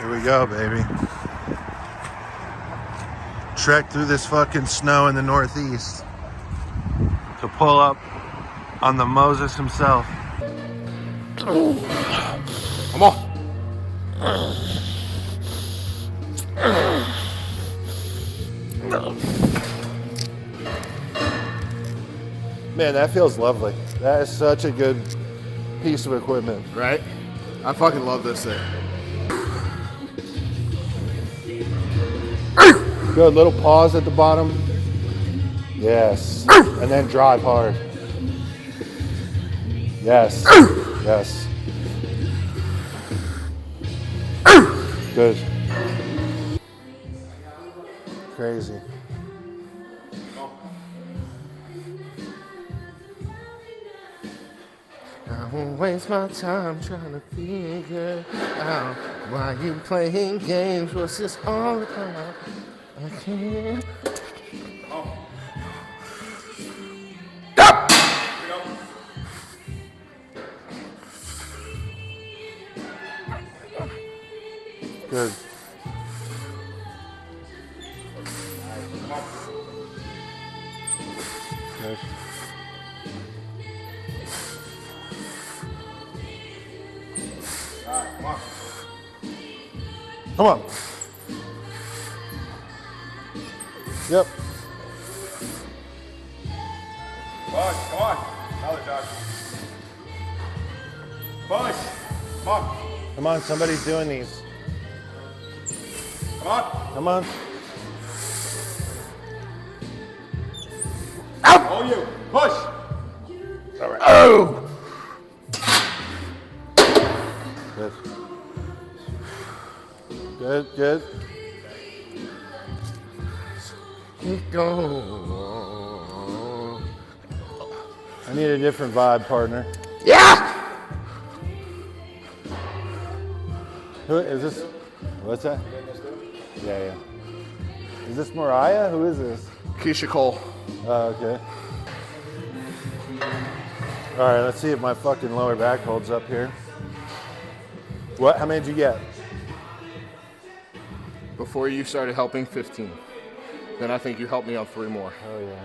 Here we go, baby. Trek through this fucking snow in the Northeast to pull up on the Moses himself. Come on. Man, that feels lovely. That is such a good piece of equipment. Right? I fucking love this thing. Good little pause at the bottom. Yes. And then drive hard. Yes. Yes. Good. Crazy. I won't waste my time trying to figure out why you playing games. What's this all about? I can't. Stop! Good. Good. Come on. Yep. Push, come on. Another Josh. Push. Come on. Come on, somebody's doing these. Come on. Come on. Oh, you. Push. All right. Oh! Good. Good, good. Keep going. I need a different vibe, partner. Yeah! Who is this? What's that? Yeah, yeah. Is this Mariah? Who is this? Keisha Cole. Oh, okay. All right, let's see if my fucking lower back holds up here. What? How many did you get? Before you started helping, 15. Then I think you helped me on 3 more. Oh, yeah.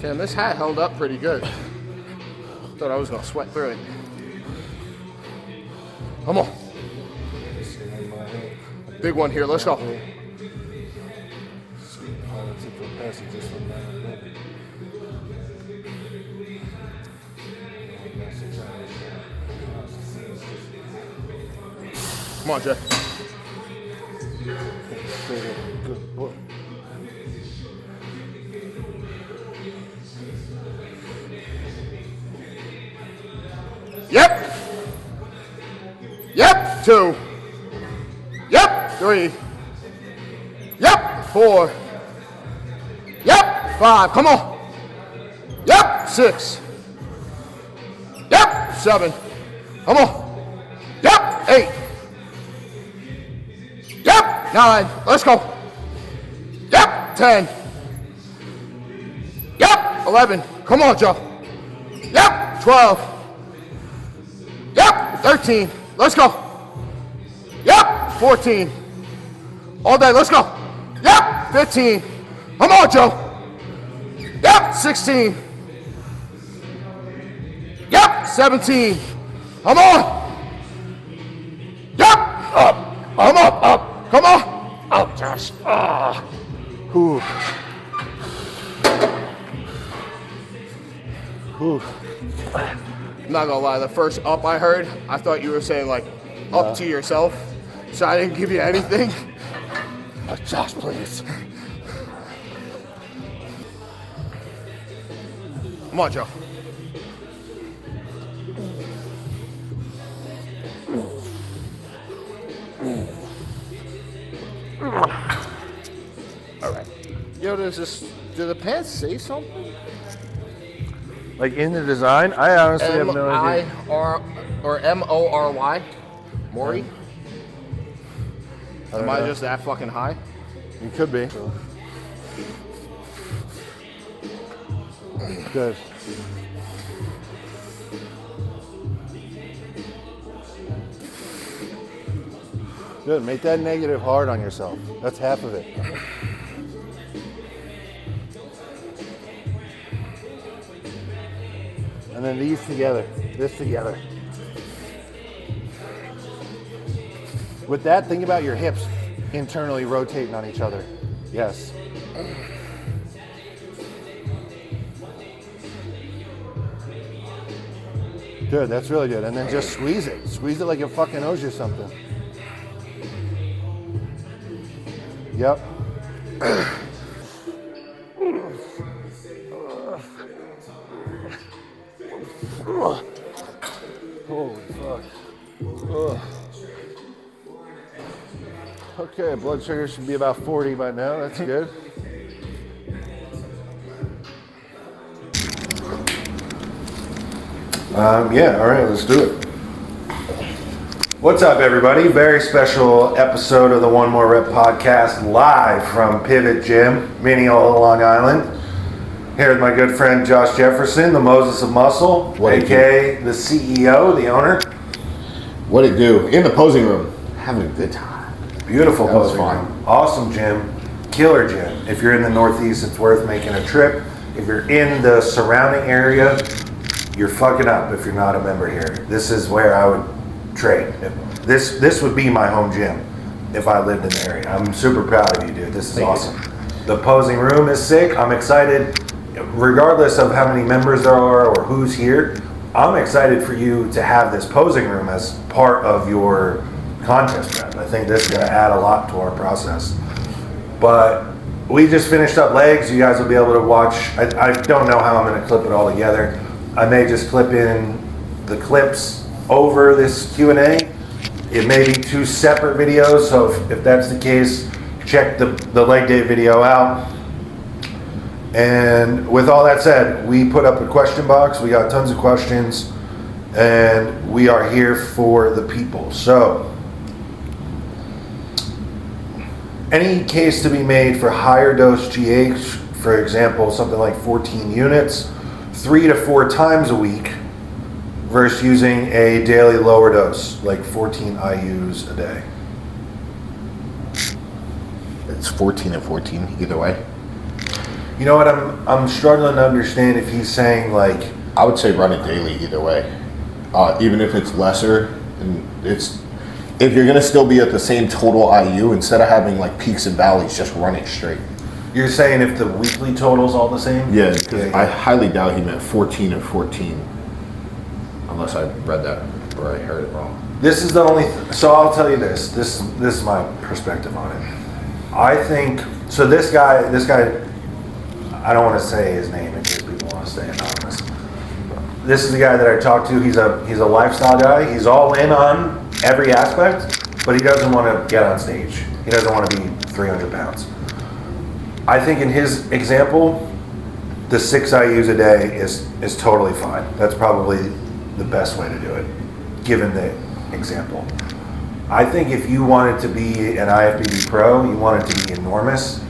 Damn, this hat held up pretty good. Thought I was gonna sweat through it. Come on. Big one here, let's go. Come on, Jay. Good boy. Yep. Yep. 2. Yep. 3. Yep. 4. Yep. 5. Come on. Yep. 6. Yep. 7. Come on. Yep. 8. Yep. 9. Let's go. Yep. 10. Yep. 11. Come on, Joe. Yep. 12. Yep, 13. Let's go. Yep, 14. All day, let's go. Yep, 15. Come on, Joe. Yep, 16. Yep, 17. Come on. Yep, up. Come on, up. Come on. Up, Josh. Ah. Ooh. Ooh. I'm not gonna lie, the first up I heard, I thought you were saying like up to yourself, so I didn't give you anything. Josh, please. Come on, Joe. All right. Yo, do the pants say something? Like in the design? I honestly have no idea. M-I-R or M-O-R-Y? Maury? Am I just that fucking high? You could be. Good. Good. Make that negative hard on yourself. That's half of it. And then these together. This together. With that, think about your hips internally rotating on each other. Yes. Good, that's really good. And then just squeeze it. Squeeze it like it fucking owes you something. Yep. Holy fuck. Ugh. Okay, blood sugar should be about 40 by now. That's good. Yeah, all right, let's do it. What's up, everybody? Very special episode of the One More Rep podcast, live from Pivot Gym, Mineola, Long Island. Here with my good friend Josh Jefferson, the Moses of Muscle, aka the CEO, the owner. What it do? In the posing room, having a good time. Beautiful That was posing fun. room. Awesome gym, killer gym. If you're in the Northeast, it's worth making a trip. If you're in the surrounding area, you're fucking up if you're not a member here. This is where I would train. This would be my home gym if I lived in the area. I'm super proud of you, dude. This is awesome. The posing room is sick. I'm excited. Regardless of how many members there are or who's here, I'm excited for you to have this posing room as part of your contest prep. I think this is going to add a lot to our process. But we just finished up legs. You guys will be able to watch. I don't know how I'm going to clip it all together. I may just clip in the clips over this Q&A. It may be two separate videos, so if that's the case, check the leg day video out. And with all that said, we put up a question box. We got tons of questions, and we are here for the people. So, any case to be made for higher dose GH, for example, something like 14 units, 3 to 4 times a week, versus using a daily lower dose, like 14 IUs a day. It's 14 and 14 either way. You know what, I'm struggling to understand if he's saying like... I would say run it daily either way. Even if it's lesser, and if you're gonna still be at the same total IU, instead of having like peaks and valleys, just run it straight. You're saying if the weekly total's all the same? Yeah, because I highly doubt he meant 14 and 14. Unless I read that or I heard it wrong. This is the only... so I'll tell you this. This is my perspective on it. I think... so this guy... I don't want to say his name in case people want to stay anonymous. This is the guy that I talked to. He's a lifestyle guy. He's all in on every aspect, but he doesn't want to get on stage. He doesn't want to be 300 pounds. I think in his example, the 6 IUs a day is totally fine. That's probably the best way to do it, given the example. I think if you wanted to be an IFBB pro, you want it to be enormous,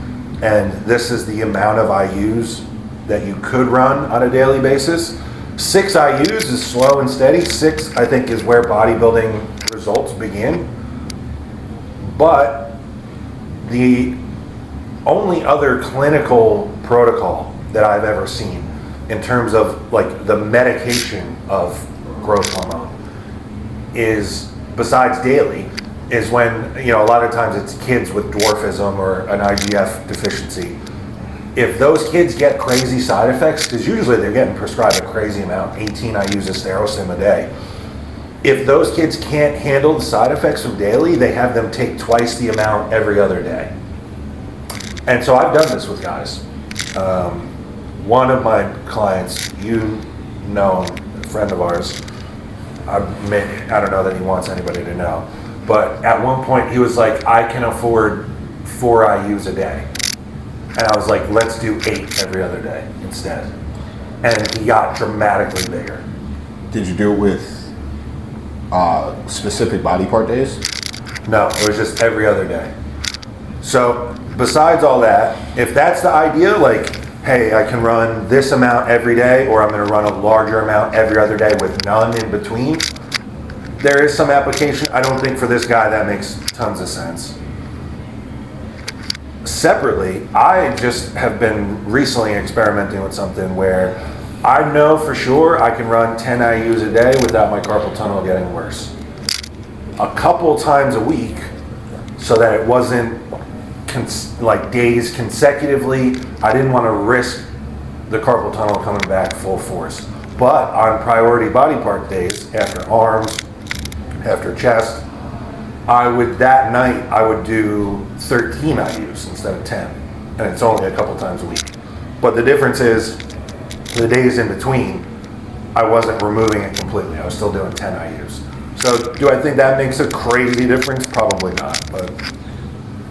and this is the amount of IUs that you could run on a daily basis. 6 IUs is slow and steady. 6, I think, is where bodybuilding results begin. But the only other clinical protocol that I've ever seen in terms of like the medication of growth hormone is, besides daily, is when, you know, a lot of times it's kids with dwarfism or an IGF deficiency. If those kids get crazy side effects, because usually they're getting prescribed a crazy amount, 18 IUs of Sterosim a day. If those kids can't handle the side effects of daily, they have them take twice the amount every other day. And so I've done this with guys. One of my clients, you know him, a friend of ours, I don't know that he wants anybody to know, but at one point he was like, I can afford 4 IUs a day. And I was like, let's do 8 every other day instead. And he got dramatically bigger. Did you do it with specific body part days? No, it was just every other day. So besides all that, if that's the idea, like, hey, I can run this amount every day, or I'm going to run a larger amount every other day with none in between, there is some application. I don't think for this guy that makes tons of sense. Separately, I just have been recently experimenting with something where I know for sure I can run 10 IUs a day without my carpal tunnel getting worse. A couple times a week, so that it wasn't like days consecutively. I didn't want to risk the carpal tunnel coming back full force. But on priority body part days, after arms, after chest, that night I would do 13 IUs instead of 10. And it's only a couple times a week. But the difference is, the days in between, I wasn't removing it completely. I was still doing 10 IUs. So do I think that makes a crazy difference? Probably not, but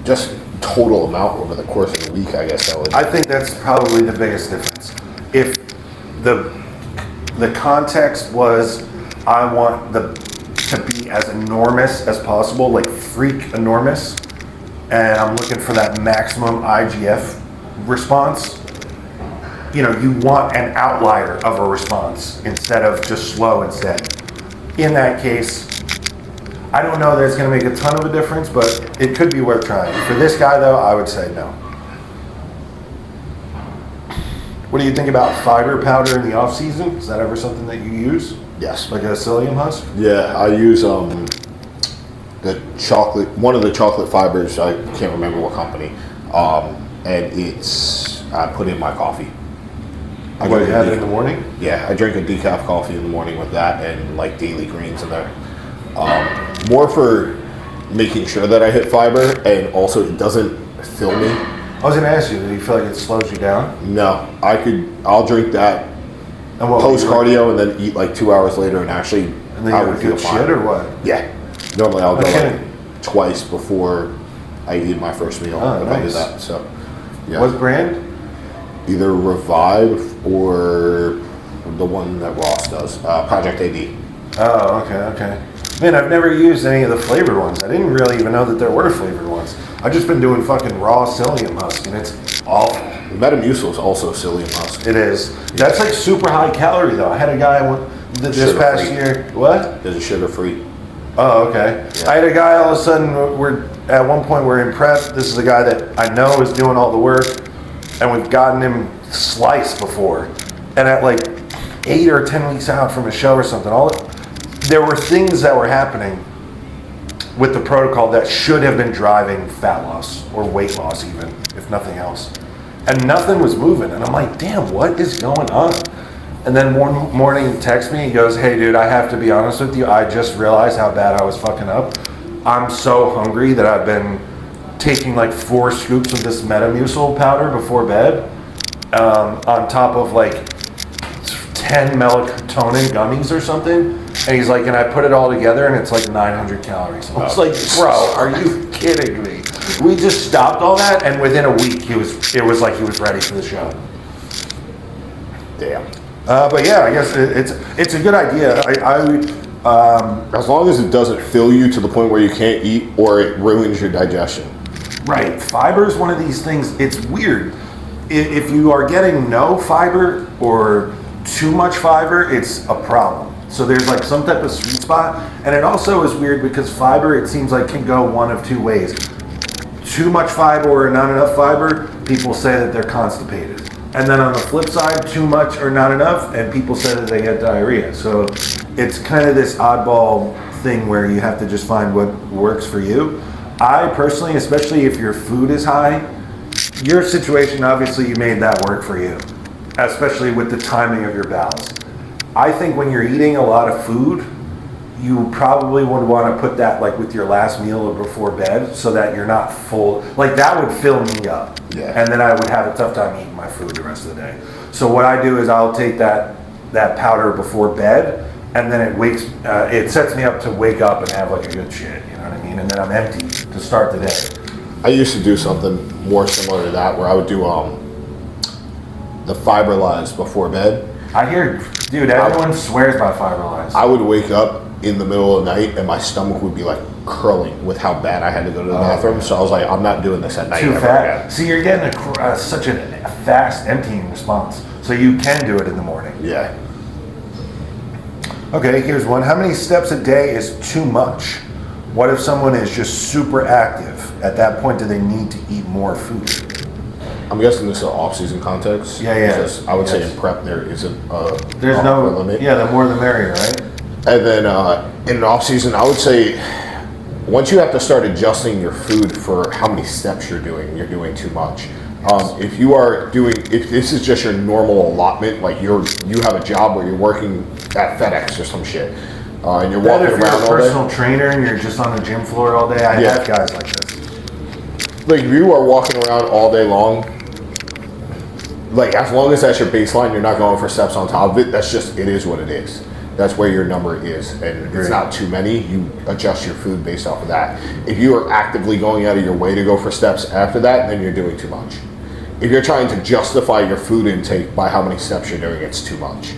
Just total amount over the course of the week, I guess that would. I think that's probably the biggest difference. If the context was, I want to be as enormous as possible, like freak enormous, and I'm looking for that maximum IGF response, you know, you want an outlier of a response instead of just slow and steady. In that case, I don't know that it's going to make a ton of a difference, but it could be worth trying. For this guy, though, I would say no. What do you think about fiber powder in the off season? Is that ever something that you use? Yes. Like a psyllium husk? Yeah, I use the chocolate, one of the chocolate fibers. I can't remember what company, and I put in my coffee. What, you have it in the morning? Yeah, I drink a decaf coffee in the morning with that and like daily greens in there. More for making sure that I hit fiber, and also it doesn't fill me. I was going to ask you, do you feel like it slows you down? No, I'll drink that And what, post cardio and then eat like 2 hours later, and actually And then I you would have feel good fine. shit or what? Yeah, normally I'll go Okay. like twice before I eat my first meal. Oh, if I do nice. that. So yeah, What brand? either Revive or the one that Ross does, Project AD. Oh, okay. Man, I've never used any of the flavored ones. I didn't really even know that there were flavored ones. I've just been doing fucking raw psyllium husk, and it's awful. Metamucil is also psyllium husk. It is. That's like super high calorie, though. I had a guy this Sugar past free. year. What? There's a sugar free. Oh, okay. Yeah. I had a guy all of a sudden, at one point we're in prep. This is a guy that I know is doing all the work, and we've gotten him sliced before. And at like 8 or 10 weeks out from a show or something, there were things that were happening with the protocol that should have been driving fat loss or weight loss even, if nothing else. And nothing was moving. And I'm like, damn, what is going on? And then one morning he texts me, he goes, hey dude, I have to be honest with you, I just realized how bad I was fucking up. I'm so hungry that I've been taking like 4 scoops of this Metamucil powder before bed, on top of like 10 melatonin gummies or something. And he's like, and I put it all together and it's like 900 calories. I was like, bro, are you kidding me? We just stopped all that, and within a week it was like he was ready for the show. Damn. But yeah, I guess it's a good idea. As long as it doesn't fill you to the point where you can't eat or it ruins your digestion. Right, fiber is one of these things. It's weird. If you are getting no fiber or too much fiber, it's a problem. So there's like some type of sweet spot, and it also is weird because fiber, it seems like, can go one of 2 ways. Too much fiber or not enough fiber, people say that they're constipated. And then on the flip side, too much or not enough, and people say that they get diarrhea. So it's kind of this oddball thing where you have to just find what works for you. I personally, especially if your food is high, your situation, obviously you made that work for you, especially with the timing of your bowels. I think when you're eating a lot of food, you probably would want to put that like with your last meal or before bed so that you're not full. Like that would fill me up. Yeah. And then I would have a tough time eating my food the rest of the day. So what I do is I'll take that powder before bed, and then it sets me up to wake up and have like a good shit, you know what I mean? And then I'm empty to start the day. I used to do something more similar to that, where I would do the Fiberlize before bed. I hear, dude, everyone swears by Fiberlize. I would wake up in the middle of the night and my stomach would be like curling with how bad I had to go to the bathroom. So I was like, I'm not doing this at night. Too ever fat. again. See, you're getting such a fast emptying response. So you can do it in the morning. Yeah. Okay, here's one. How many steps a day is too much? What if someone is just super active? At that point, do they need to eat more food? I'm guessing this is an off-season context. Yeah. Because I would say Yes. in prep there isn't There's upper no limit. Yeah, the more the merrier, right? And then in an off-season, I would say once you have to start adjusting your food for how many steps you're doing too much. If this is just your normal allotment, like you have a job where you're working at FedEx or some shit, and you're But walking if you're around a all personal day. trainer and you're just on the gym floor all day, I Yeah. have guys like this. Like if you are walking around all day long, like as long as that's your baseline, you're not going for steps on top of it. It is what it is. That's where your number is, and it's Agreed. not too many. You adjust your food based off of that. If you are actively going out of your way to go for steps after that, then you're doing too much. If you're trying to justify your food intake by how many steps you're doing, it's too much.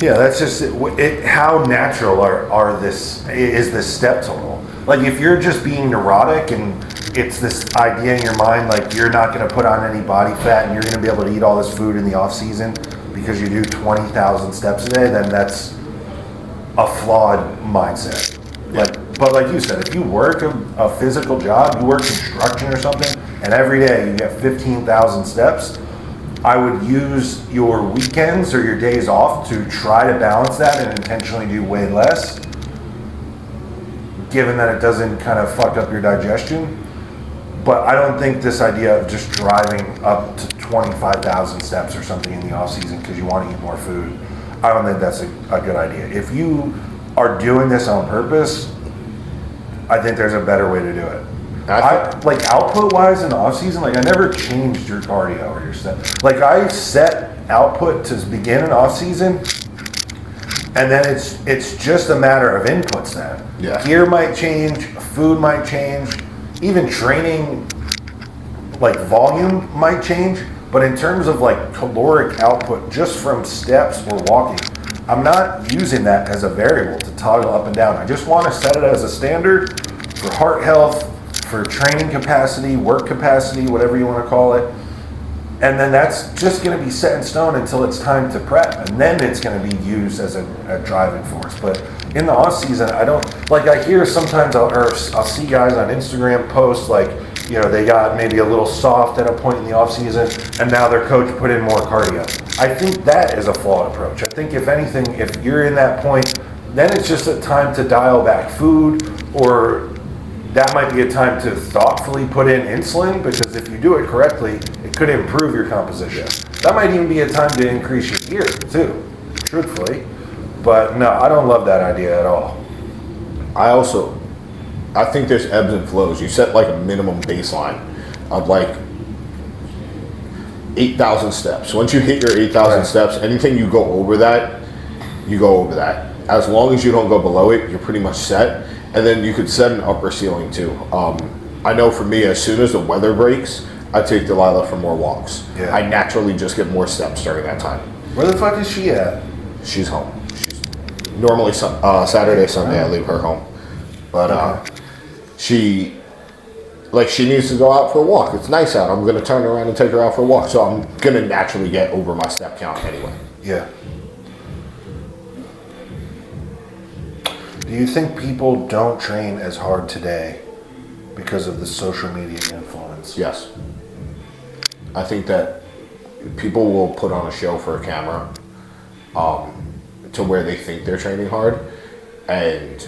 Yeah, that's just how natural is this step total? Like if you're just being neurotic and it's this idea in your mind like you're not going to put on any body fat and you're going to be able to eat all this food in the off season because you do 20,000 steps a day, then that's a flawed mindset. But like you said, if you work a physical job, you work construction or something, and every day you get 15,000 steps, I would use your weekends or your days off to try to balance that and intentionally do way less, given that it doesn't kind of fuck up your digestion. But I don't think this idea of just driving up to 25,000 steps or something in the off season because you want to eat more food, I don't think that's a good idea. If you are doing this on purpose, I think there's a better way to do it. Like output wise in the off season, like I never changed your cardio or your step. Like I set output to begin an off season, and then it's just a matter of inputs then. Yeah. Gear might change, food might change, even training like volume might change, but in terms of like caloric output just from steps or walking, I'm not using that as a variable to toggle up and down. I just want to set it as a standard for heart health, for training capacity, work capacity, whatever you want to call it. And then that's just going to be set in stone until it's time to prep. And then it's going to be used as a driving force. But in the off season, I don't, like I hear sometimes I'll see guys on Instagram post like, you know, they got maybe a little soft at a point in the off season and now their coach put in more cardio. I think that is a flawed approach. I think if anything, if you're in that point, then it's just a time to dial back food, or that might be a time to thoughtfully put in insulin, because if you do it correctly, it could improve your composition. That might even be a time to increase your gear too, truthfully. But no, I don't love that idea at all. I think there's ebbs and flows. You set like a minimum baseline of like 8,000 steps. Once you hit your 8,000 Right. steps, anything you go over that, you go over that. As long as you don't go below it, you're pretty much set. And then you could set an upper ceiling too. I know for me, as soon as the weather breaks, I take Delilah for more walks. Yeah. I naturally just get more steps during that time. Where the fuck is she at? She's home. She's normally Saturday, Sunday I leave her home, but she needs to go out for a walk. It's nice out. I'm gonna turn around and take her out for a walk, so I'm gonna naturally get over my step count anyway. Yeah. Do you think people don't train as hard today because of the social media influence? Yes, I think that people will put on a show for a camera, to where they think they're training hard, and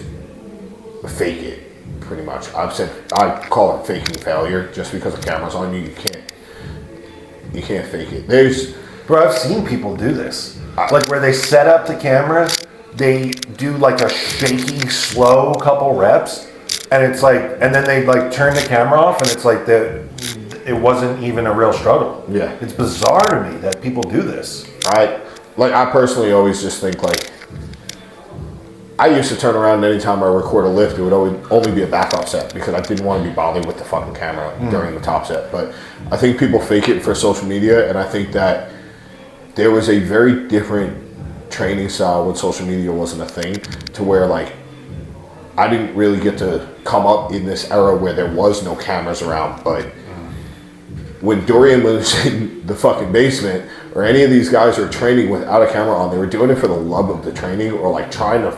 fake it. Pretty much, I call it faking failure. Just because the camera's on you, you can't fake it. Bro, I've seen people do this. Like where they set up the camera, they do like a shaky, slow couple reps, and it's like, and then they like turn the camera off, and it's like it wasn't even a real struggle. Yeah. It's bizarre to me that people do this. I personally always just think like, I used to turn around and anytime I record a lift, it would only be a back-off set because I didn't want to be bothered with the fucking camera during the top set. But I think people fake it for social media, and I think that there was a very different training style when social media wasn't a thing, to where like I didn't really get to come up in this era where there was no cameras around, but when Dorian was in the fucking basement, or any of these guys are training without a camera on, they were doing it for the love of the training, or like trying to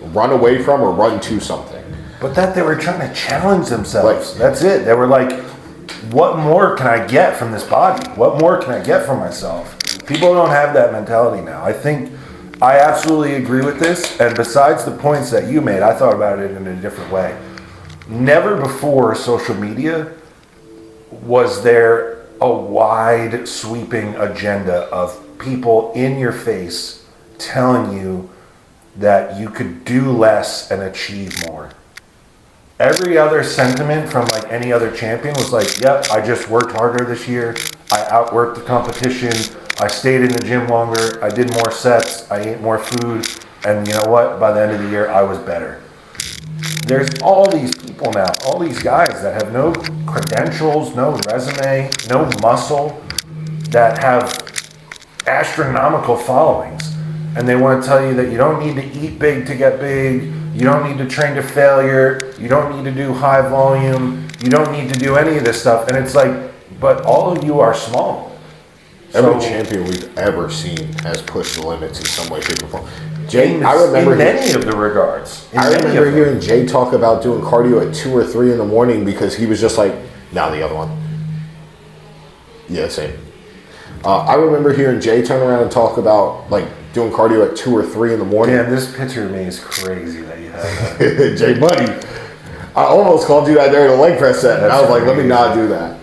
run away from or run to something. But that they were trying to challenge themselves. Like- That's it. They were like, what more can I get from this body? What more can I get from myself? People don't have that mentality now. I absolutely agree with this. And besides the points that you made, I thought about it in a different way. Never before social media was there a wide sweeping agenda of people in your face telling you that you could do less and achieve more. Every other sentiment from like any other champion was like, yep, I just worked harder this year. I outworked the competition. I stayed in the gym longer. I did more sets. I ate more food. And you know what? By the end of the year, I was better. There's all these people now, all these guys that have no credentials, no resume, no muscle, that have astronomical followings. And they want to tell you that you don't need to eat big to get big. You don't need to train to failure. You don't need to do high volume. You don't need to do any of this stuff. And it's like, but all of you are small. Every So- champion we've ever seen has pushed the limits in some way, shape, or form. In many of the regards. In I many remember of them. hearing Jay talk about doing cardio at 2 or 3 in the morning because he was just like, nah, the other one. Yeah, same. I remember hearing Jay turn around and talk about like doing cardio at 2 or 3 in the morning. Damn, this picture of me is crazy that you have that. Jay Buddy. I almost called you that during the leg press set. And I was like, let me not do that.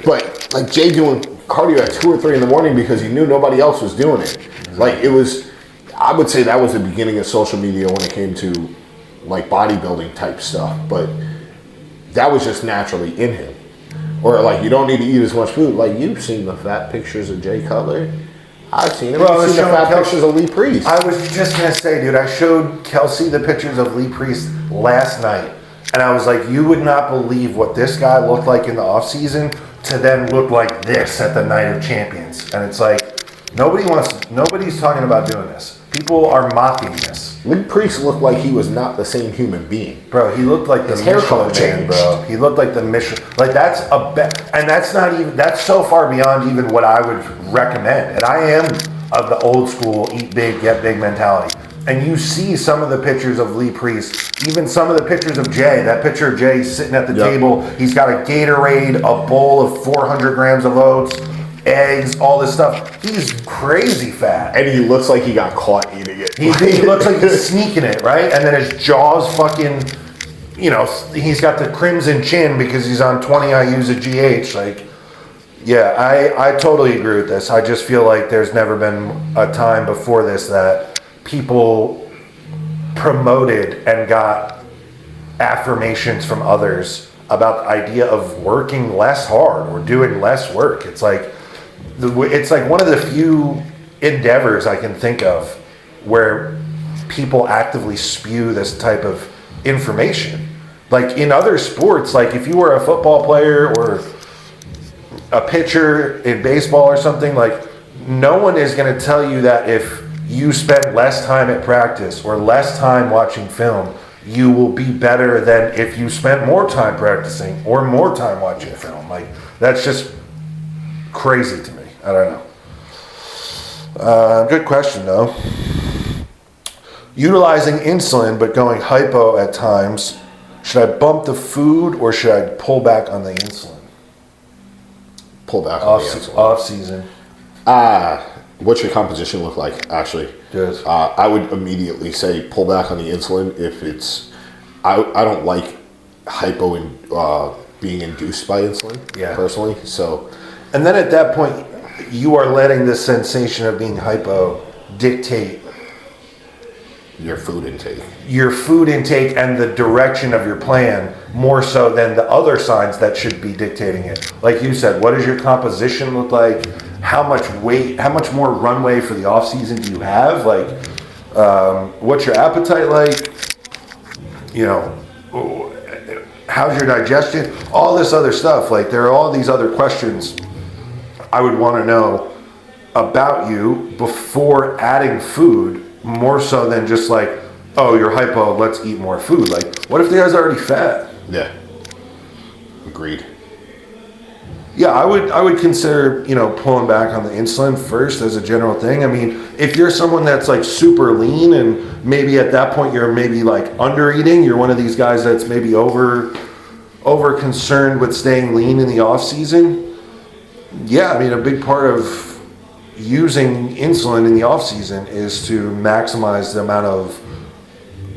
But like Jay doing cardio at 2 or 3 in the morning because he knew nobody else was doing it. Like it was, I would say that was the beginning of social media when it came to like bodybuilding type stuff. But that was just naturally in him. Or like you don't need to eat as much food. Like you've seen the fat pictures of Jay Cutler. I've seen him. Bro, I've seen the showing fat Kelsey- pictures of Lee Priest. I was just gonna say, dude, I showed Kelsey the pictures of Lee Priest last night, and I was like, you would not believe what this guy looked like in the off season to then look like this at the Night of Champions. And it's like, nobody's talking about doing this. People are mocking this. Lee Priest looked like he was not the same human being. Bro, he looked like the His hair color Michelin Man, changed. bro. He looked like the Michelin. Like that's and that's not even. That's so far beyond even what I would recommend. And I am of the old school eat big, get big mentality. And you see some of the pictures of Lee Priest, even some of the pictures of Jay. That picture of Jay sitting at the Yep. table. He's got a Gatorade, a bowl of 400 grams of oats, eggs, all this stuff. He's crazy fat. And he looks like he got caught eating it. He looks like he's sneaking it, right? And then his jaw's fucking, you know, he's got the crimson chin because he's on 20 IUs of GH. Like, yeah, I totally agree with this. I just feel like there's never been a time before this that people promoted and got affirmations from others about the idea of working less hard or doing less work. It's like one of the few endeavors I can think of where people actively spew this type of information. Like in other sports, like if you were a football player or a pitcher in baseball or something, like no one is going to tell you that if you spend less time at practice or less time watching film, you will be better than if you spent more time practicing or more time watching film. Like that's just crazy to me. I don't know. Good question though. Utilizing insulin but going hypo at times. Should I bump the food or should I pull back on the insulin? Pull back on the insulin. Off season. What's your composition look like, actually? Good. I would immediately say pull back on the insulin if it's... I don't like hypo and being induced by insulin, Yeah. personally. So, And then at that point, you are letting the sensation of being hypo dictate your food intake. your food intake and the direction of your plan more so than the other signs that should be dictating it. Like you said, what does your composition look like? How much weight, how much more runway for the off season do you have? Like, what's your appetite like? You know, how's your digestion? All this other stuff. Like, there are all these other questions I would want to know about you before adding food, more so than just like, oh, you're hypo, let's eat more food. Like, what if the guy's already fat? Yeah. Agreed. Yeah, I would consider, pulling back on the insulin first as a general thing. I mean, if you're someone that's like super lean and maybe at that point you're maybe like under eating, you're one of these guys that's maybe over concerned with staying lean in the off season. Yeah, I mean, a big part of using insulin in the off season is to maximize the amount of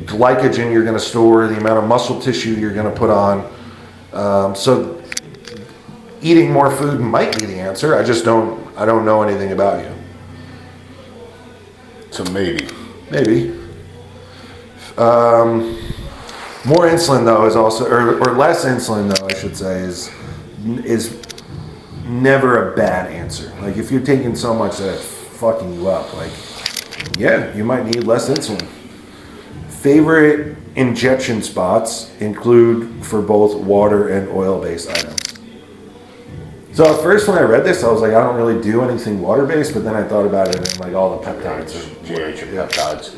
glycogen you're going to store, the amount of muscle tissue you're going to put on. So eating more food might be the answer. I don't know anything about you. So maybe. Maybe. More insulin though is also, or less insulin though, I should say, is never a bad answer. Like if you're taking so much that it's fucking you up, like, yeah, you might need less insulin. Favorite injection spots include for both water and oil-based items. So at first when I read this, I was like, I don't really do anything water-based, but then I thought about it and like all the peptides. GH and peptides.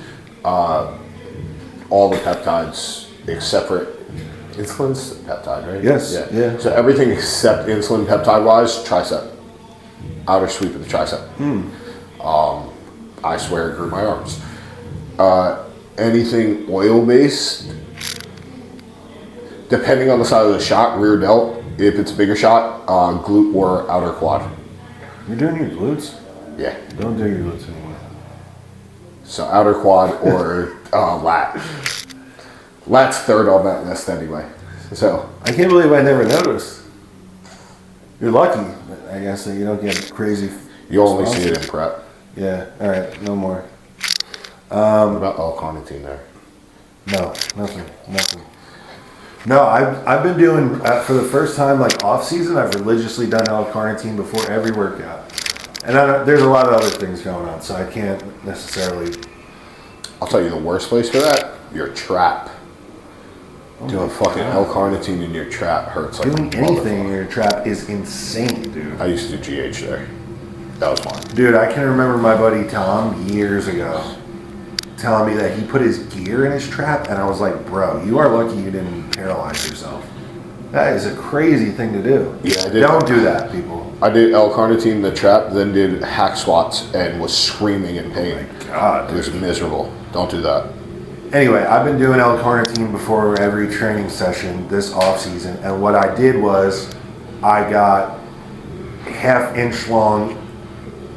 All the peptides except for insulin's peptide, right? Yes, yeah. So everything except insulin peptide-wise, tricep. Outer sweep of the tricep. I swear it grew my arms. Anything oil-based, depending on the side of the shot, rear delt, if it's a bigger shot, glute or outer quad. You're doing your glutes? Yeah. Don't do your glutes anymore. So outer quad or lat. Lat's third on that list anyway. So I can't believe I never noticed. You're lucky, I guess, that you don't get crazy. you only see it in prep. Yeah, all right, no more. What about L-carnitine there? No, nothing. No, I've been doing, for the first time, like off season, I've religiously done L-carnitine before every workout. And there's a lot of other things going on, so I can't necessarily. I'll tell you the worst place for that, your trap. Doing fucking L-carnitine in your trap hurts like Doing a anything in motherfucker. your trap is insane, dude. I used to do GH there. That was fine. Dude, I can remember my buddy Tom years ago telling me that he put his gear in his trap, and I was like, bro, you are lucky you didn't paralyze yourself. That is a crazy thing to do. Yeah, I did. Don't do that, people. I did L-carnitine in the trap, then did hack squats and was screaming in pain. God, It was miserable. Don't do that. Anyway, I've been doing L-carnitine before every training session this off season, and what I did was I got half-inch long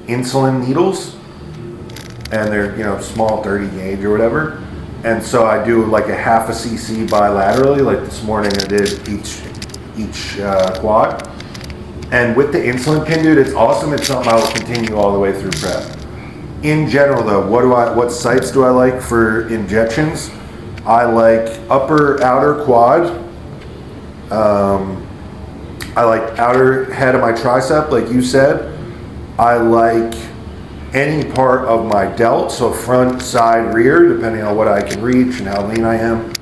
insulin needles, and they're small 30 gauge or whatever, and so I do like a half a cc bilaterally. Like this morning I did each quad, and with the insulin pin, dude, it's awesome. It's something I will continue all the way through prep. In general though, what sites do I like for injections? I like upper outer quad. I like outer head of my tricep, like you said. I like any part of my delt, so front, side, rear, depending on what I can reach and how lean I am.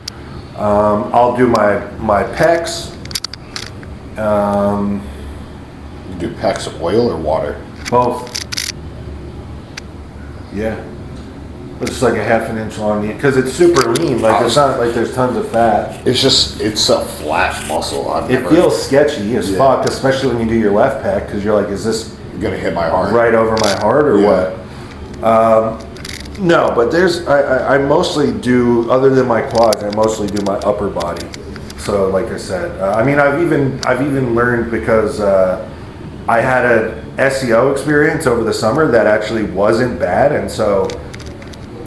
I'll do my pecs. You do pecs oil or water? Both. Yeah. It's just like a half an inch long, because it's super lean. Like it's not like there's tons of fat. It's a flat muscle. It feels sketchy as fuck, especially when you do your left pec, because you're like, is this gonna hit my heart right over my heart or Yeah. what? No, but I mostly do, other than my quads, I mostly do my upper body. So like I said, I've even learned, because I had an SEO experience over the summer that actually wasn't bad, and so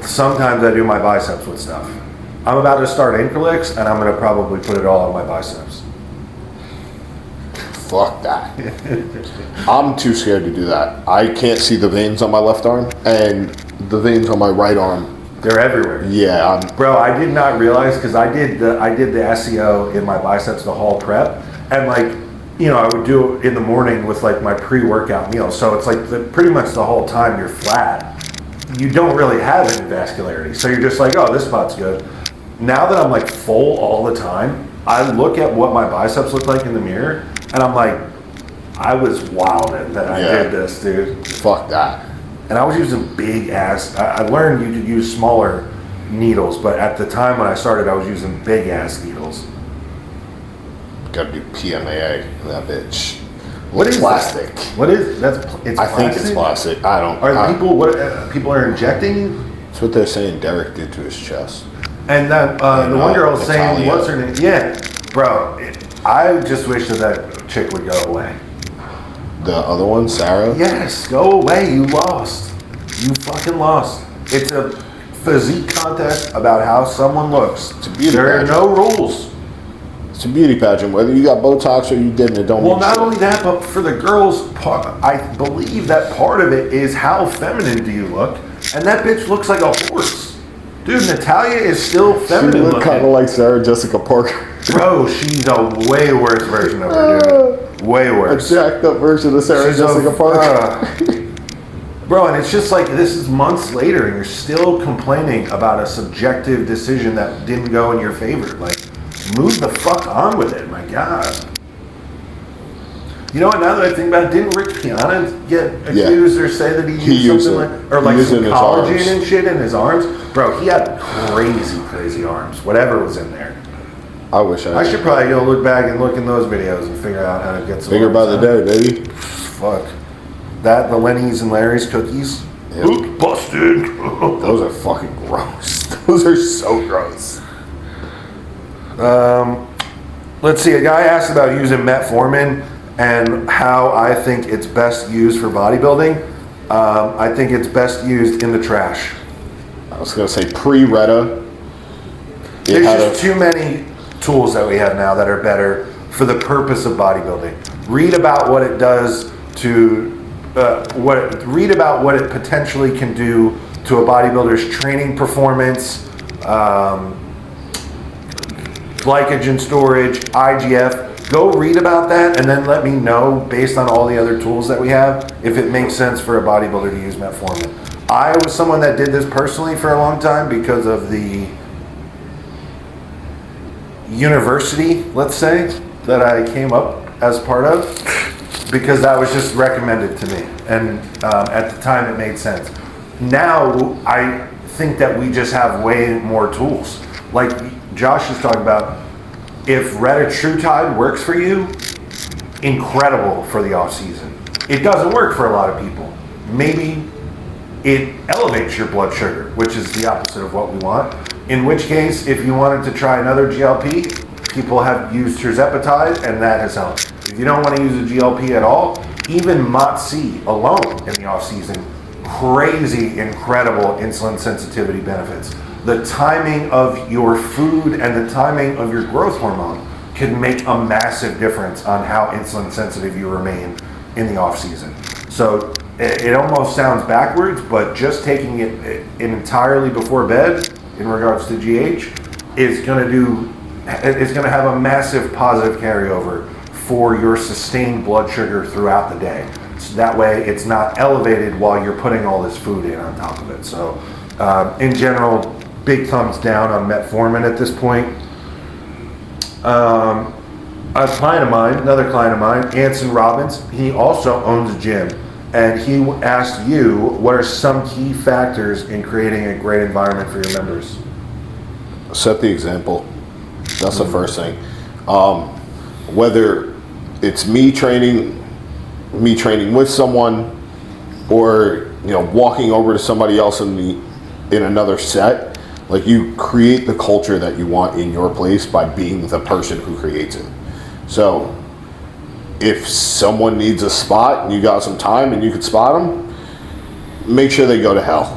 sometimes I do my biceps with stuff. I'm about to start Increlix, and I'm going to probably put it all on my biceps. Fuck that. I'm too scared to do that. I can't see the veins on my left arm, and the veins on my right arm. They're everywhere. Yeah, Bro, I did not realize, because I did the SEO in my biceps the whole prep, and like, I would do it in the morning with like my pre-workout meal. So it's like pretty much the whole time you're flat. You don't really have any vascularity. So you're just like, oh, this spot's good. Now that I'm like full all the time, I look at what my biceps look like in the mirror, and I'm like, I was wilded that I did this, dude. fuck that. And I was using big ass, I learned you could use smaller needles, but at the time when I started, I was using big ass needles. Gotta do PMAA, that bitch. What is plastic. that? What is that's? It's I think it's plastic. I don't. Are people are injecting? That's what they're saying. Derek did to his chest. And then the one girl saying, Natalia. "What's her name?" Yeah, bro. I just wish that chick would go away. The other one, Sarah. Yes, go away. You lost. You fucking lost. It's a physique contest about how someone looks. It's a beauty There are pageant. no rules. It's a beauty pageant. Whether you got Botox or you didn't, it don't Well, mean not shit. only that, but for the girls, I believe that part of it is how feminine do you look, and that bitch looks like a horse. Dude, Natalia is still She feminine looked kind of looking. like Sarah Jessica Parker. Bro, she's a way worse version of her, dude. Way A worse. jacked up version of Sarah She's Jessica Parker. Bro, and it's just like this is months later, and you're still complaining about a subjective decision that didn't go in your favor. Like, move the fuck on with it, my God. You know what? Now that I think about it, didn't Rick Piana get accused or say that he used used something it. like, or like He used it some in his collagen arms. and shit in his arms? Bro, he had crazy arms. Whatever was in there. I wish I should probably go look back and look in those videos and figure out how to get some. Bigger by the arms out. day, baby. Fuck. That, the Lenny's and Larry's cookies. Yep. Oop, busted. Those are fucking gross. Those are so gross. Let's see. A guy asked about using metformin and how I think it's best used for bodybuilding. I think it's best used in the trash. I was gonna say pre-Retta. There's just too many tools that we have now that are better for the purpose of bodybuilding. Read about what it does to read about what it potentially can do to a bodybuilder's training performance, glycogen storage, IGF. Go read about that and then let me know, based on all the other tools that we have, if it makes sense for a bodybuilder to use metformin. I was someone that did this personally for a long time because of the university, let's say, that I came up as part of, because that was just recommended to me, and at the time it made sense. Now I think that we just have way more tools. Like Josh is talking about, if retatrutide works for you, incredible for the off season. It doesn't work for a lot of people. Maybe it elevates your blood sugar, which is the opposite of what we want. In which case, if you wanted to try another GLP, people have used tirzepatide, and that has helped. If you don't want to use a GLP at all, even MOTS-C alone in the off season, crazy, incredible insulin sensitivity benefits. The timing of your food and the timing of your growth hormone can make a massive difference on how insulin sensitive you remain in the off season. So it almost sounds backwards, but just taking it entirely before bed in regards to GH is going to have a massive positive carryover for your sustained blood sugar throughout the day. So that way it's not elevated while you're putting all this food in on top of it. So in general, big thumbs down on metformin at this point. Another client of mine, Anson Robbins, he also owns a gym. And he asked you, what are some key factors in creating a great environment for your members? Set the example. That's the first thing. Whether it's me training with someone, or walking over to somebody else in another set, like, you create the culture that you want in your place by being the person who creates it. So if someone needs a spot and you got some time and you could spot them, make sure they go to hell.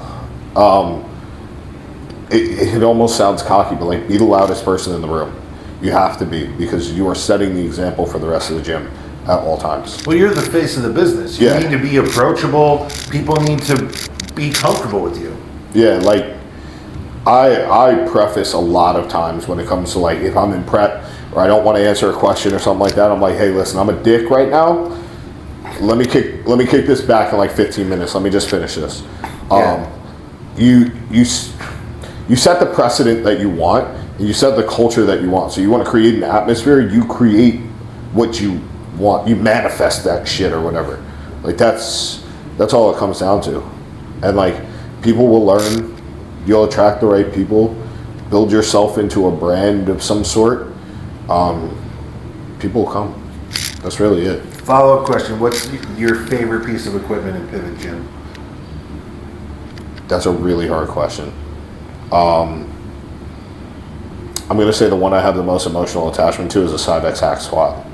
It almost sounds cocky, but like, be the loudest person in the room. You have to be, because you are setting the example for the rest of the gym at all times. Well, you're the face of the business. You need to be approachable. People need to be comfortable with you. Yeah, like, I preface a lot of times when it comes to, like, if I'm in prep or I don't want to answer a question or something like that, I'm like, hey, listen, I'm a dick right now. Let me kick this back in like 15 minutes. Let me just finish this. Yeah. You set the precedent that you want, and you set the culture that you want. So you want to create an atmosphere, you create what you want. You manifest that shit or whatever. Like, that's all it comes down to. And like, people will learn. You'll attract the right people. Build yourself into a brand of some sort. People will come. That's really it. Follow-up question, what's your favorite piece of equipment in Pivot Gym? That's a really hard question. I'm going to say the one I have the most emotional attachment to is a Cybex hack squat.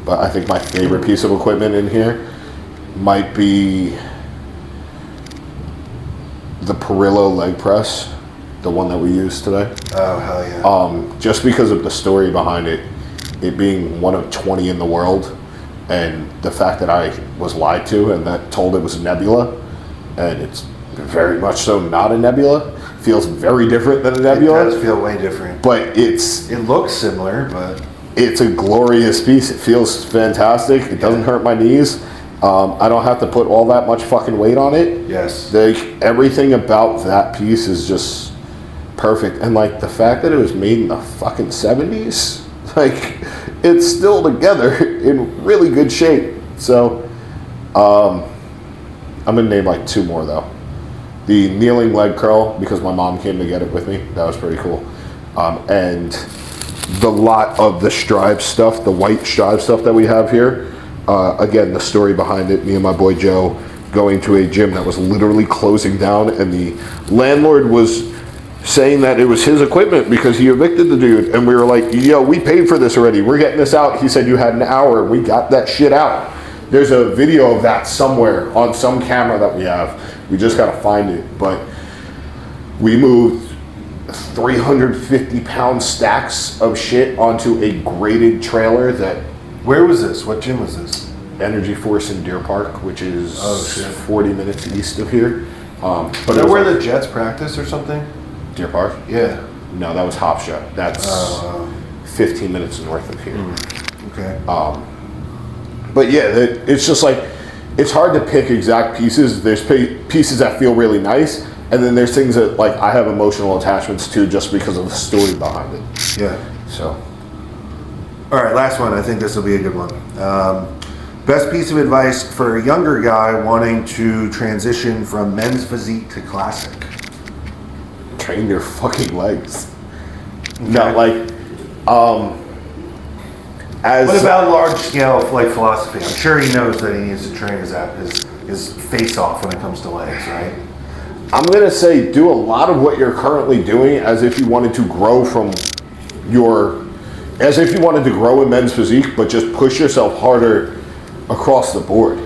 But I think my favorite piece of equipment in here might be the Perillo leg press, the one that we used today. Oh, hell yeah. Just because of the story behind it, it being one of 20 in the world, and the fact that I was lied to and that told it was a nebula, and it's very much so not a nebula. Feels very different than a nebula. It does feel way different. But It looks similar, but... it's a glorious piece. It feels fantastic. It doesn't hurt my knees. I don't have to put all that much fucking weight on it. Yes. Everything about that piece is just perfect. And like the fact that it was made in the fucking 70s, like it's still together in really good shape. So I'm gonna name like two more though. The kneeling leg curl, because my mom came to get it with me. That was pretty cool. And the lot of the Strive stuff, the white Strive stuff that we have here. Again, the story behind it, me and my boy Joe going to a gym that was literally closing down, and the landlord was saying that it was his equipment because he evicted the dude. And we were like, yo, we paid for this already. We're getting this out. He said you had an hour. We got that shit out. There's a video of that somewhere on some camera that we have. We just got to find it. But we moved 350-pound stacks of shit onto a graded trailer that... Where was this? What gym was this? Energy Force in Deer Park, which is Oh, shit. 40 minutes east of here. But Is it that was where like- the Jets practice or something? Deer Park? Yeah. No, that was Hofstra. That's 15 minutes north of here. Okay. But yeah, it's just like, it's hard to pick exact pieces. There's pieces that feel really nice, and then there's things that like I have emotional attachments to just because of the story behind it. Yeah. So, All right, last one. I think this will be a good one. Best piece of advice for a younger guy wanting to transition from men's physique to classic. train your fucking legs. Not like, as What about large scale like philosophy? I'm sure he knows that he needs to train his face off when it comes to legs, right? I'm gonna say do a lot of what you're currently doing as if you wanted to grow from as if you wanted to grow in men's physique, but just push yourself harder across the board.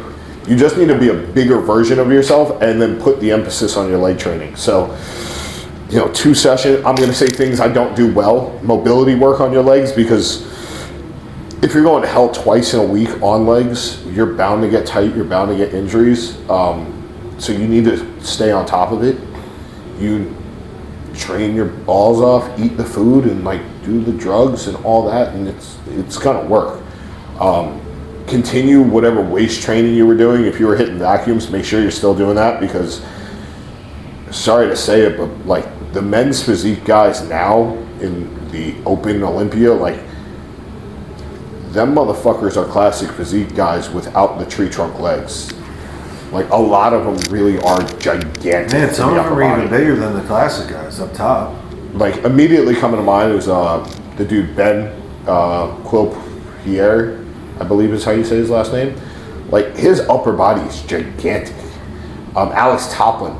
You just need to be a bigger version of yourself and then put the emphasis on your leg training. So, 2 sessions, I'm gonna say things I don't do well. Mobility work on your legs, because if you're going to hell twice in a week on legs, you're bound to get tight, you're bound to get injuries. So you need to stay on top of it. You train your balls off, eat the food, and like do the drugs and all that, and it's gonna work. Continue whatever waist training you were doing. If you were hitting vacuums, make sure you're still doing that, because sorry to say it, but like the men's physique guys now in the Open Olympia, like them motherfuckers are classic physique guys without the tree trunk legs. Like a lot of them really are gigantic. Man, some in of the them are upper even body. bigger than the classic guys up top. Like immediately coming to mind is the dude Ben Quilpierre, I believe is how you say his last name. Like his upper body is gigantic. Alex Toplin,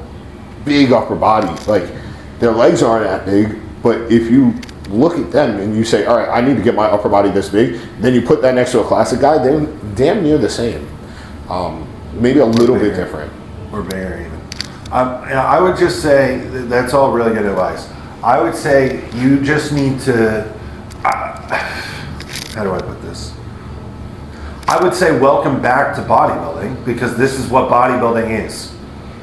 big upper body. Like their legs aren't that big, but if you look at them and you say, all right, I need to get my upper body this big, then you put that next to a classic guy, they're damn near the same. Maybe a little bit different. Or bigger even. I would just say that's all really good advice. I would say you just need to, how do I put this? I would say welcome back to bodybuilding, because this is what bodybuilding is.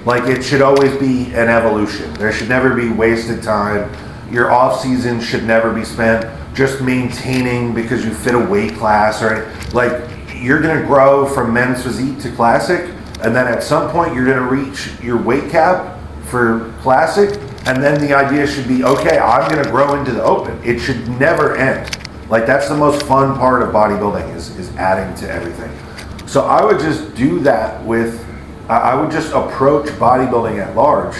Like it should always be an evolution. There should never be wasted time. Your off season should never be spent just maintaining because you fit a weight class, or like you're gonna grow from men's physique to classic, and then at some point you're gonna reach your weight cap for classic, and then the idea should be, okay, I'm gonna grow into the open. It should never end. Like that's the most fun part of bodybuilding is adding to everything. So I would just do that I would just approach bodybuilding at large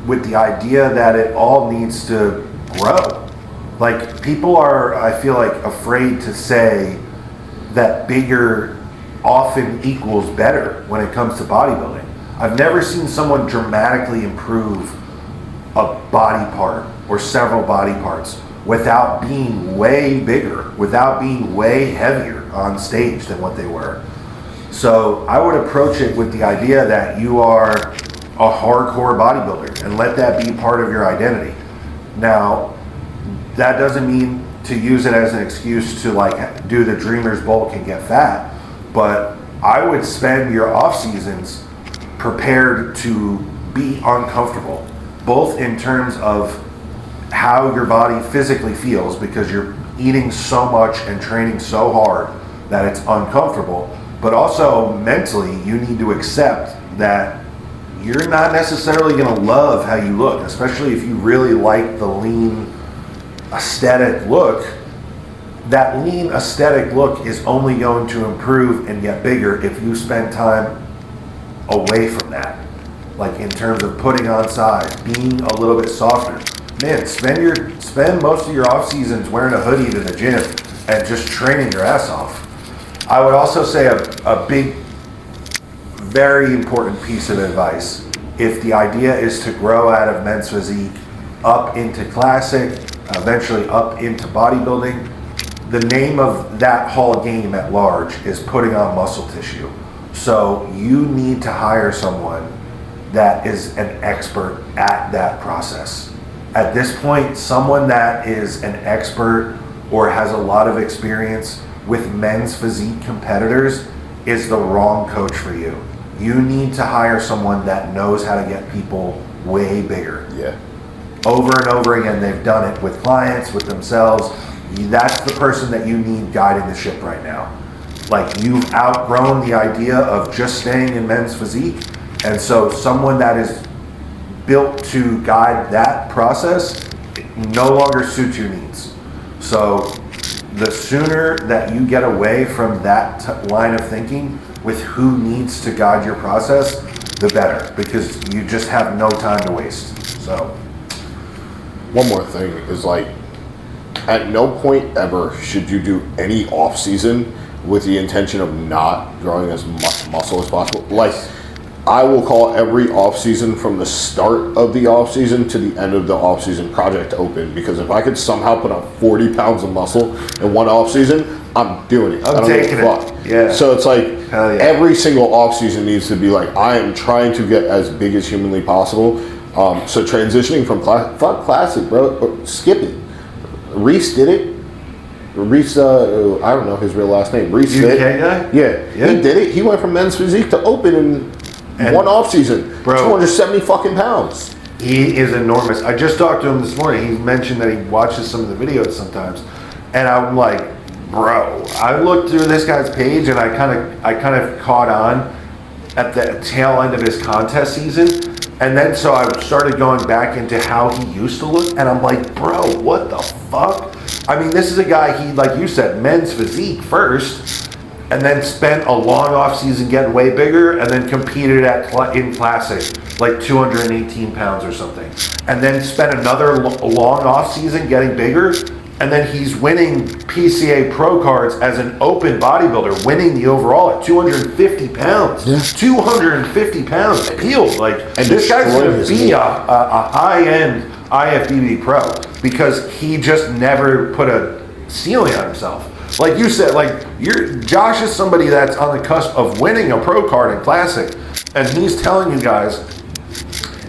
with the idea that it all needs to grow. Like people are, I feel like, afraid to say that bigger often equals better when it comes to bodybuilding. I've never seen someone dramatically improve a body part or several body parts without being way bigger, without being way heavier on stage than what they were. So I would approach it with the idea that you are a hardcore bodybuilder and let that be part of your identity. Now, that doesn't mean to use it as an excuse to like do the dreamer's bulk and get fat, but I would spend your off seasons prepared to be uncomfortable, both in terms of how your body physically feels because you're eating so much and training so hard that it's uncomfortable, but also mentally you need to accept that you're not necessarily going to love how you look, especially if you really like the lean aesthetic look. That lean aesthetic look is only going to improve and get bigger if you spend time away from that, like in terms of putting on size, being a little bit softer. Man, spend most of your off seasons wearing a hoodie to the gym and just training your ass off. I would also say a big, very important piece of advice, if the idea is to grow out of men's physique up into classic, eventually up into bodybuilding, the name of that whole game at large is putting on muscle tissue. So you need to hire someone that is an expert at that process. At this point, someone that is an expert or has a lot of experience with men's physique competitors is the wrong coach for you. You need to hire someone that knows how to get people way bigger. Yeah. Over and over again, they've done it with clients, with themselves. That's the person that you need guiding the ship right now. Like, you've outgrown the idea of just staying in men's physique, and so someone that is built to guide that process no longer suits your needs. So the sooner that you get away from that line of thinking with who needs to guide your process, the better, because you just have no time to waste. So One more thing is, like, at no point ever should you do any off season with the intention of not growing as much muscle as possible. Like, I will call every off season from the start of the off season to the end of the off season project open, because if I could somehow put on 40 pounds of muscle in one off season, I'm doing it. I don't taking give a fuck. it. Yeah. So it's like Hell yeah. every single off season needs to be like, I am trying to get as big as humanly possible. So transitioning from fuck classic, bro, skip it. Reese did it. Reese, I don't know his real last name. Reese UK did. guy? Yeah, Yeah. he did it. He went from men's physique to open in And- one off season. Bro. 270 fucking pounds. He is enormous. I just talked to him this morning. He mentioned that he watches some of the videos sometimes, and I'm like, bro. I looked through this guy's page, and I kind of caught on at the tail end of his contest season, and then so I started going back into how he used to look, and I'm like, bro, what the fuck? I mean, this is a guy, he, like you said, men's physique first, and then spent a long off season getting way bigger, and then competed in classic, like 218 pounds or something, and then spent another long off season getting bigger, and then he's winning PCA pro cards as an open bodybuilder, winning the overall at 250 pounds. Yeah. 250 pounds peeled. Like, And this guy's destroying gonna his be knee. a high-end IFBB pro because he just never put a ceiling on himself. Like you said, like Josh is somebody that's on the cusp of winning a pro card in classic, and he's telling you guys,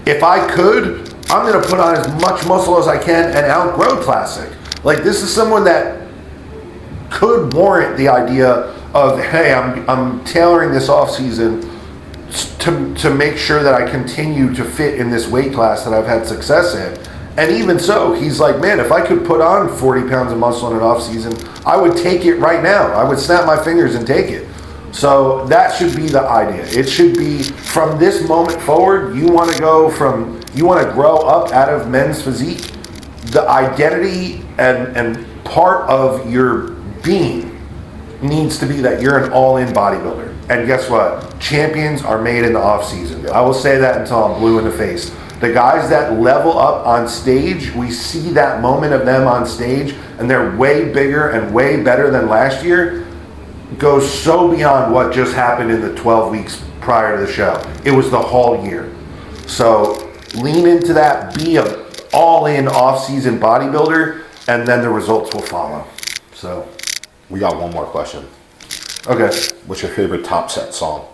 if I could, I'm gonna put on as much muscle as I can and outgrow classic. Like, this is someone that could warrant the idea of, hey, I'm tailoring this off season to make sure that I continue to fit in this weight class that I've had success in. And even so, he's like, man, if I could put on 40 pounds of muscle in an off season, I would take it right now. I would snap my fingers and take it. So that should be the idea. It should be, from this moment forward, you want to grow up out of men's physique. The identity and part of your being needs to be that you're an all-in bodybuilder. And guess what? Champions are made in the off-season. I will say that until I'm blue in the face. The guys that level up on stage, we see that moment of them on stage, and they're way bigger and way better than last year. goes so beyond what just happened in the 12 weeks prior to the show. It was the whole year. So lean into that, be a all-in off-season bodybuilder, and then the results will follow. So, We got one more question. okay. What's your favorite top set song?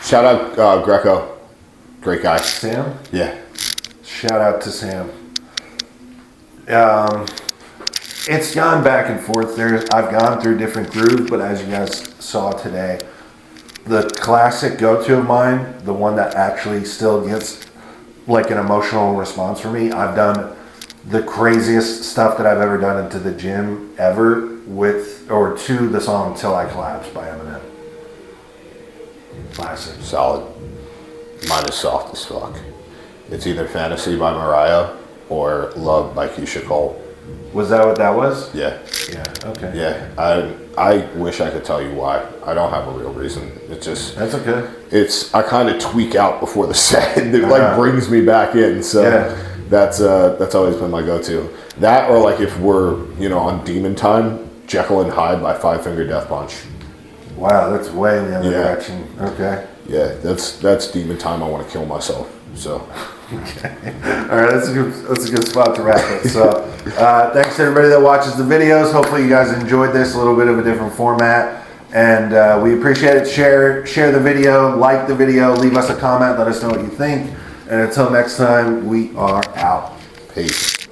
Shout out Greco. Great guy. Sam? Yeah. Shout out to Sam. It's gone back and forth there. I've gone through different grooves, but as you guys saw today, the classic go-to of mine, the one that actually still gets like an emotional response for me, I've done the craziest stuff that I've ever done into the gym ever with or to the song Till I Collapse by Eminem. Classic. Solid. Mine is soft as fuck. It's either Fantasy by Mariah or Love by Keisha Cole. Was that what that was? Yeah. Yeah, okay. Yeah. I wish I could tell you why. I don't have a real reason. It's just That's okay. I kind of tweak out before the set and it like brings me back in. So Yeah. that's always been my go-to. That or like if we're, on Demon Time, Jekyll and Hyde by Five Finger Death Punch. Wow, that's way in the other Yeah. direction. Okay. Yeah, that's Demon Time. I want to kill myself. So All right, that's a good spot to wrap it. So, thanks to everybody that watches the videos. Hopefully, you guys enjoyed this, a little bit of a different format, and we appreciate it. Share the video, like the video, leave us a comment, let us know what you think, and until next time, we are out. peace.